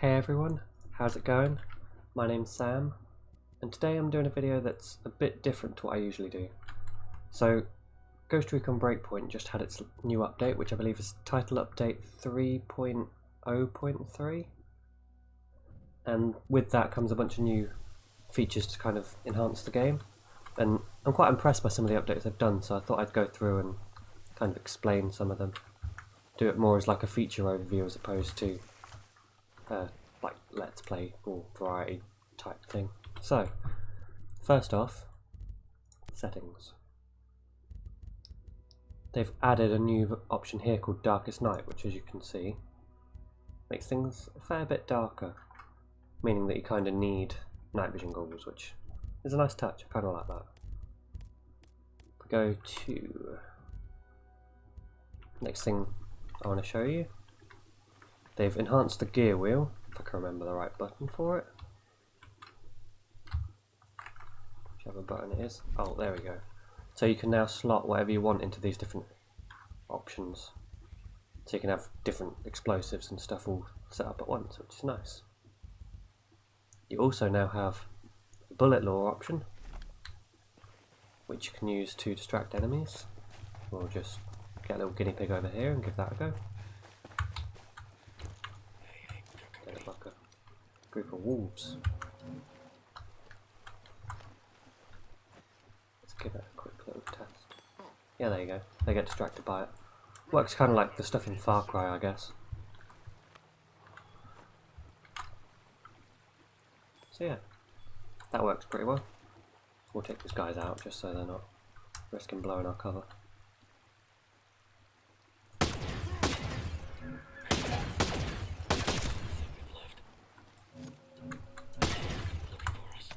Hey everyone, how's it going? My name's Sam, and today I'm doing a video that's a bit different to what I usually do. So, Ghost Recon Breakpoint just had its new update, which I believe is title update 3.0.3, and with that comes a bunch of new features to kind of enhance the game, and I'm quite impressed by some of the updates they've done, so I thought I'd go through and kind of explain some of them. Do it more as like a feature overview as opposed to like let's play or variety type thing. So, first off, settings. They've added a new option here called Darkest Night, which as you can see makes things a fair bit darker, meaning that you kind of need night vision goggles, which is a nice touch. I kind of like that. If we go to next thing I want to show you, they've enhanced the gear wheel, if I can remember the right button for it. Whichever button it is. Oh, there we go. So you can now slot whatever you want into these different options. So you can have different explosives and stuff all set up at once, which is nice. You also now have the bullet law option, which you can use to distract enemies. We'll just get a little guinea pig over here and give that a go. Like a group of wolves. Let's give it a quick little test. Yeah, there you go. They get distracted by it. Works kind of like the stuff in Far Cry, I guess. So yeah, that works pretty well. We'll take these guys out just so they're not risking blowing our cover.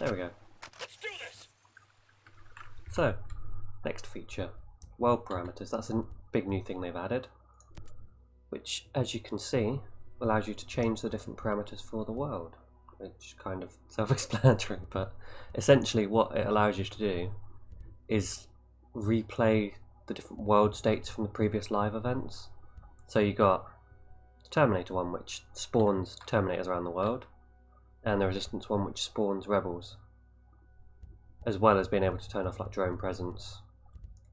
There we go. Let's do this. So, next feature, world parameters. That's a big new thing they've added, which, as you can see, allows you to change the different parameters for the world, which is kind of self-explanatory, but essentially what it allows you to do is replay the different world states from the previous live events. So you got the Terminator one, which spawns Terminators around the world, and the Resistance one, which spawns rebels, as well as being able to turn off like drone presence,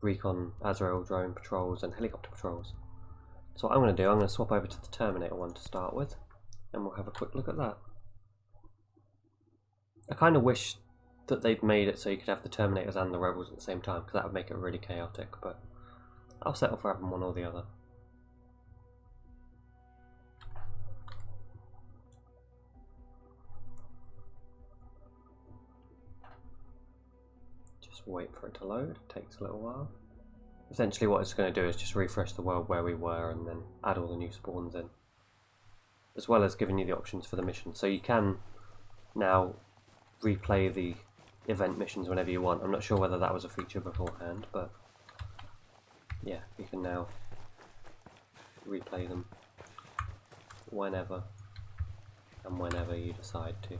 recon Azrael drone patrols and helicopter patrols. So what I'm going to do, I'm going to swap over to the Terminator one to start with, and we'll have a quick look at that. I kind of wish that they'd made it so you could have the Terminators and the rebels at the same time, because that would make it really chaotic, but I'll settle for having one or the other. Just wait for it to load, it takes a little while. Essentially what it's going to do is just refresh the world where we were and then add all the new spawns in, as well as giving you the options for the mission. So you can now replay the event missions whenever you want. I'm not sure whether that was a feature beforehand, but yeah, you can now replay them whenever and whenever you decide to.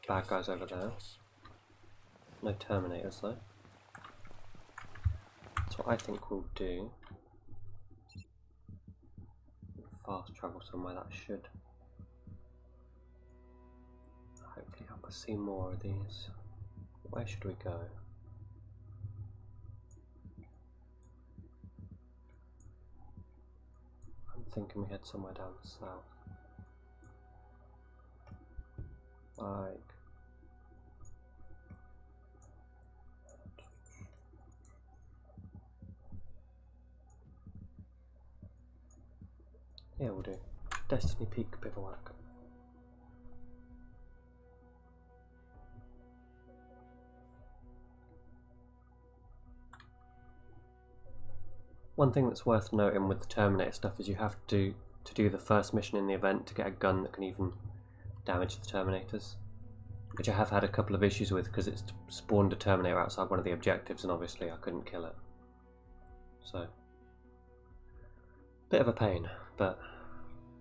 Bad guys over there. No Terminators though. That's what I think we'll do. Fast travel somewhere, that should hopefully help us see more of these. Where should we go? I'm thinking we head somewhere down the south. Like yeah, we'll do Destiny Peak Bivouac. One thing that's worth noting with the Terminator stuff is you have to do the first mission in the event to get a gun that can even damage the Terminators, which I have had a couple of issues with because it's spawned a Terminator outside one of the objectives and obviously I couldn't kill it. So, bit of a pain, but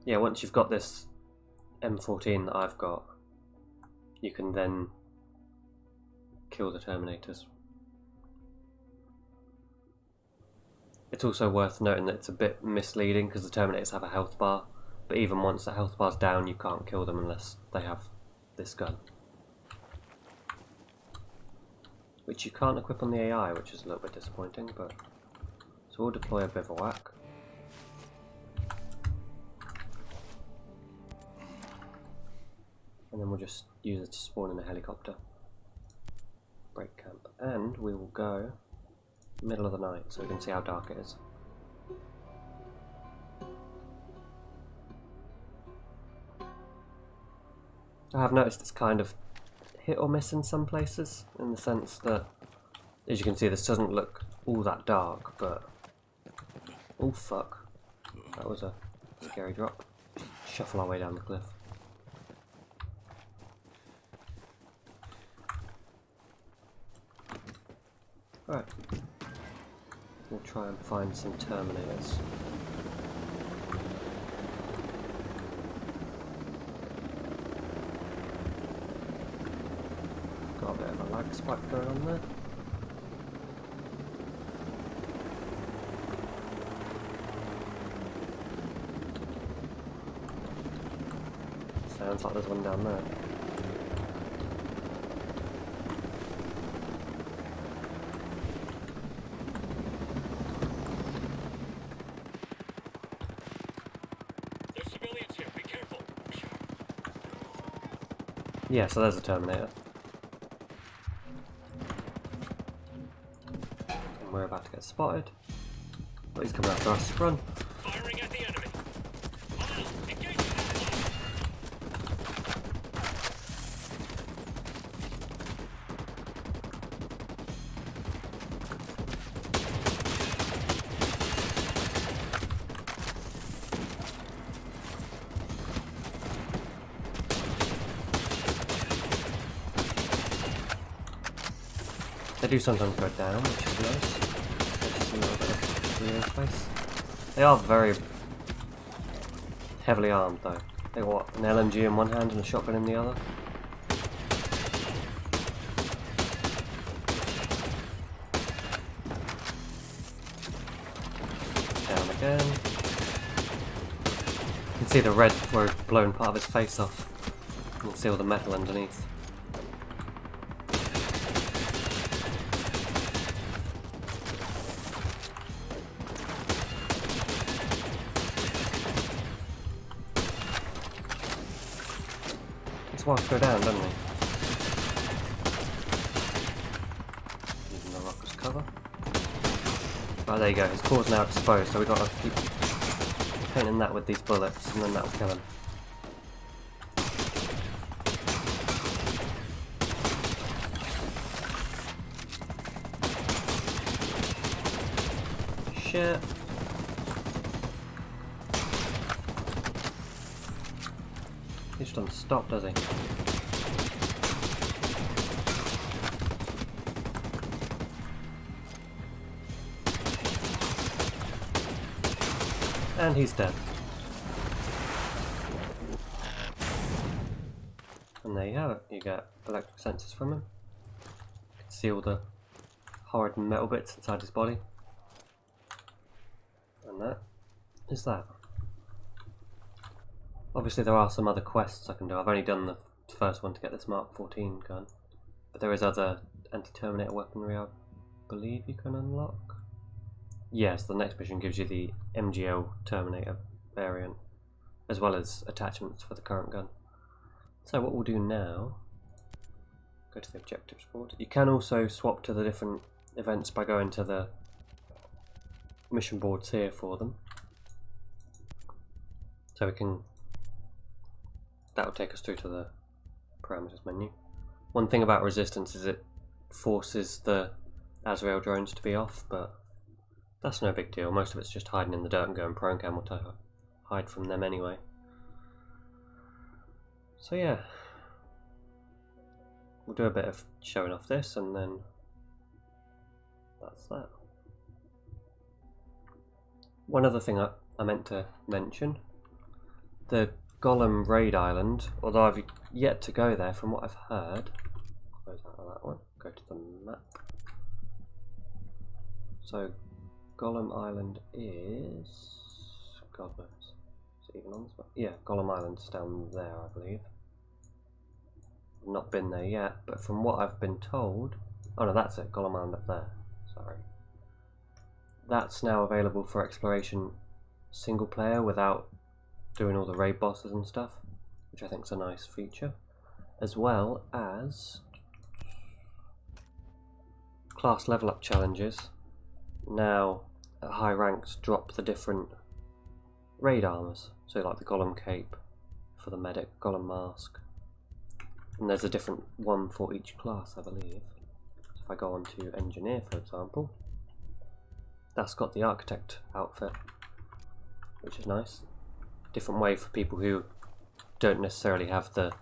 yeah, once you've got this M14 that I've got, you can then kill the Terminators. It's also worth noting that it's a bit misleading because the Terminators have a health bar, but even once the health bar's down you can't kill them unless they have this gun. Which you can't equip on the AI, which is a little bit disappointing, but... So we'll deploy a bivouac. And then we'll just use it to spawn in a helicopter. Break camp. And we will go middle of the night so we can see how dark it is. I have noticed it's kind of hit or miss in some places, in the sense that, as you can see, this doesn't look all that dark, but... Oh fuck. That was a scary drop. Shuffle our way down the cliff. Alright. We'll try and find some Terminators. Got a bit of a lag spike going on there. Sounds like there's one down there. There's civilians here, be careful. Yeah, so there's a Terminator. And we're about to get spotted. But he's coming after us. Run! Firing at the enemy. Engage. They do sometimes go down, which is nice. Just a little bit of clear space. They are very heavily armed though. They got what, an LMG in one hand and a shotgun in the other. Down again. You can see the red where it's blown part of his face off. You can see all the metal underneath. Let's go down, don't we? Using the rock as cover. Right, there you go. His core's now exposed, so we've got to keep painting that with these bullets, and then that'll kill him. Shit. He just doesn't stop, does he? And he's dead. And there you have it. You get electric sensors from him. You can see all the horrid metal bits inside his body. And that is that. Obviously there are some other quests I can do. I've only done the first one to get this Mark 14 gun. But there is other anti-Terminator weaponry I believe you can unlock. Yes, the next mission gives you the MGL Terminator variant, as well as attachments for the current gun. So what we'll do now, go to the objectives board. You can also swap to the different events by going to the mission boards here for them. So we can, that will take us through to the parameters menu. One thing about Resistance is it forces the Azrael drones to be off, but that's no big deal. Most of it's just hiding in the dirt and going prone cam will hide from them anyway. So yeah, we'll do a bit of showing off this and then that's that. One other thing I meant to mention, the Golem raid island, although I've yet to go there from what I've heard. Close out of that one, go to the map. So Golem Island is... God knows. Is it even on this map? Yeah, Golem Island's down there, I believe. I've not been there yet, but from what I've been told... Oh no, that's it, Golem Island up there. Sorry. That's now available for exploration single player without doing all the raid bosses and stuff, which I think is a nice feature. As well as class level up challenges. Now at high ranks drop the different raid armors, so like the Golem cape for the medic, Golem mask, and there's a different one for each class, I believe. So if I go on to engineer, for example, that's got the architect outfit, which is nice. Different way for people who don't necessarily have the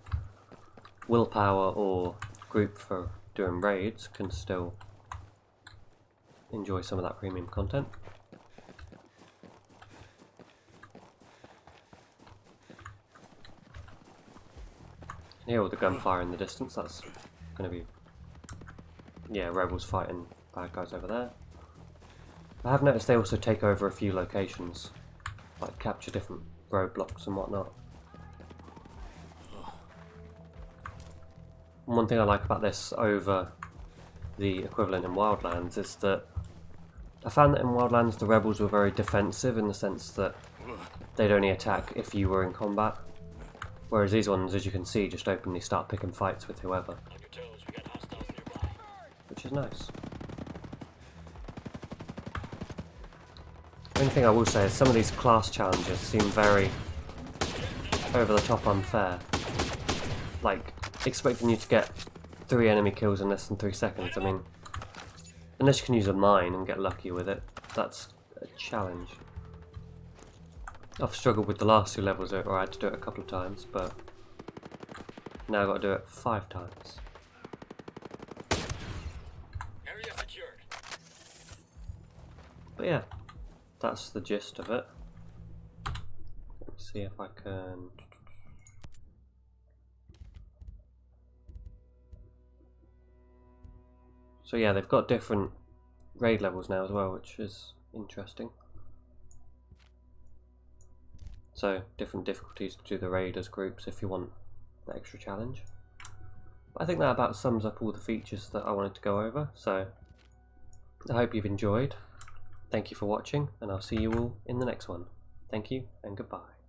willpower or group for doing raids can still enjoy some of that premium content. Hear all the gunfire in the distance, that's going to be, yeah, rebels fighting bad guys over there. I have noticed they also take over a few locations, like capture different roadblocks and whatnot. And one thing I like about this over the equivalent in Wildlands is that I found that in Wildlands the rebels were very defensive in the sense that they'd only attack if you were in combat, whereas these ones, as you can see, just openly start picking fights with whoever, On your toes, we got hostiles nearby. which is nice. The only thing I will say is some of these class challenges seem very over the top unfair, like expecting you to get 3 enemy kills in less than 3 seconds. I mean, unless you can use a mine and get lucky with it, that's a challenge. I've struggled with the last 2 levels where I had to do it a couple of times, but now I've got to do it 5 times. Area secured. But yeah, that's the gist of it. Let's see if I can... So yeah, they've got different raid levels now as well, which is interesting. So different difficulties to do the raiders groups if you want the extra challenge. But I think that about sums up all the features that I wanted to go over, so I hope you've enjoyed. Thank you for watching, and I'll see you all in the next one. Thank you, and goodbye.